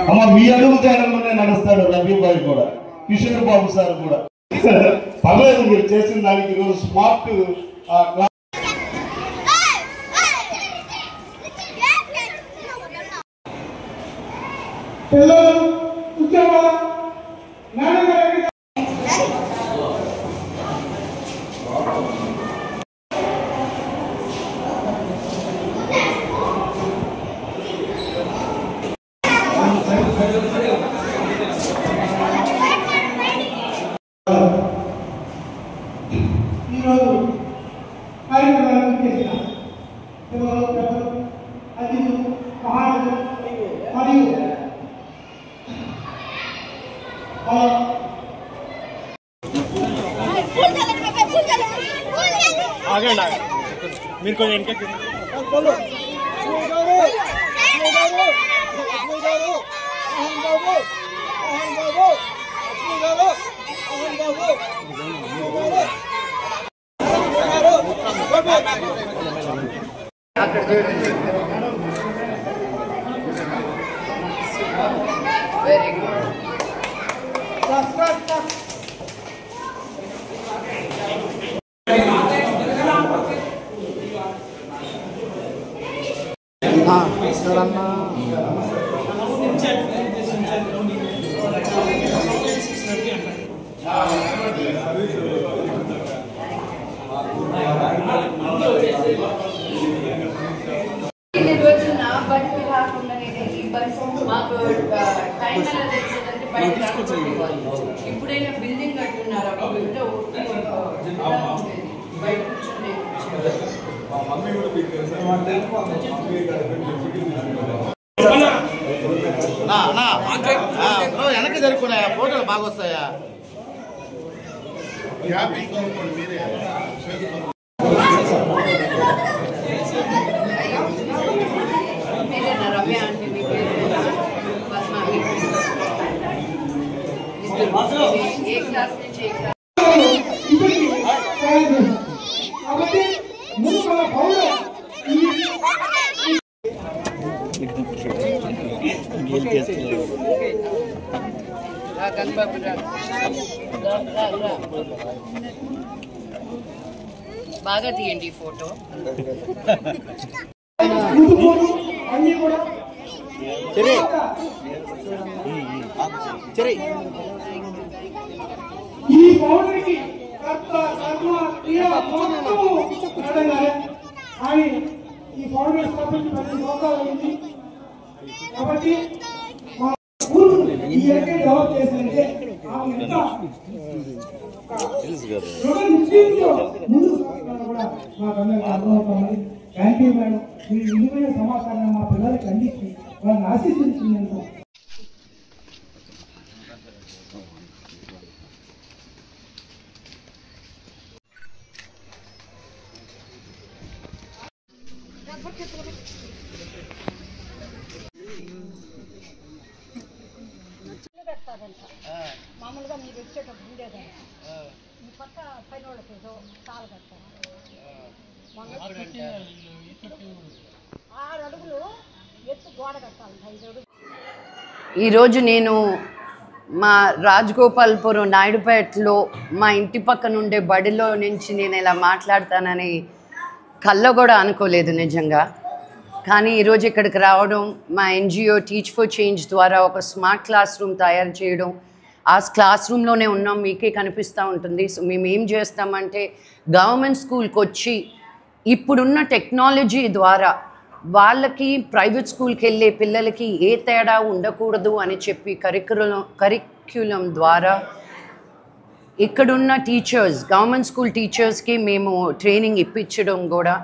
అమ్మ మీ అడుగు జాడలోనే నడుస్తాడు రవిబాయ్ కూడా, కిషోర్ బాబు సార్ కూడా. పర్లేదు మీరు చేసిన దానికి ఈరోజు స్మార్ట్ ఈరోజు కార్యక్రమాలను చేసిన పిల్లలు, పెద్దలు, అతిథులు, మహారాజులు మరియు మీరు కొంచెం వెనక వెరీ గుడ్. ఇప్పుడైనా బిల్డింగ్ కట్టున్నారు, బయట కూర్చొని వెనక్కి జరుపుకున్నాయా, ఫోటోలు బాగా వస్తాయా? రమ్య అంటే మీ పేరు ఏ క్లాస్ నుంచి ఏ క్లాస్? బాగా తీయండి ఈ ఫోటో. ఈ బౌండరీకి కానీ ఈ బౌండరీ స్థాపించి 10 సంవత్సరాలు అయింది కాబట్టి మా స్కూల్ ఈ రకంగా డెవలప్ చేసిందంటే ఆమె ఎంత ముందుకు కూడా మాకు అందరికీ అర్థమవుతుంది. Thank you madam. మీ విలువైన సమాచారాన్ని మా పిల్లలకి అందించి వాళ్ళని ఆశీర్వదించినందుకు. మామూలుగా మీరు వచ్చేటప్పుడు ఉండేదండి, ఈ పక్క పైన వాళ్ళకి తాళ కట్టారు 6 అడుగులు ఎత్తు గోడ కట్టాలి 5 అడుగులు. ఈరోజు నేను మా రాజగోపాల్పురం నాయుడుపేటలో మా ఇంటి పక్కన ఉండే బడిలో నుంచి నేను ఇలా మాట్లాడతానని కల్లో కూడా అనుకోలేదు నిజంగా. కానీ ఈరోజు ఇక్కడికి రావడం, మా ఎన్జిఓ టీచ్ ఫర్ చేంజ్ ద్వారా ఒక స్మార్ట్ క్లాస్ రూమ్ తయారు చేయడం, ఆ క్లాస్ రూమ్లోనే ఉన్నాం, మీకే కనిపిస్తూ ఉంటుంది. సో మేము ఏం చేస్తామంటే గవర్నమెంట్ స్కూల్కి వచ్చి ఇప్పుడున్న టెక్నాలజీ ద్వారా వాళ్ళకి ప్రైవేట్ స్కూల్కి వెళ్ళే పిల్లలకి ఏ తేడా ఉండకూడదు అని చెప్పి కరిక్యులం ద్వారా ఇక్కడున్న టీచర్స్, గవర్నమెంట్ స్కూల్ టీచర్స్కి మేము ట్రైనింగ్ ఇప్పించడం కూడా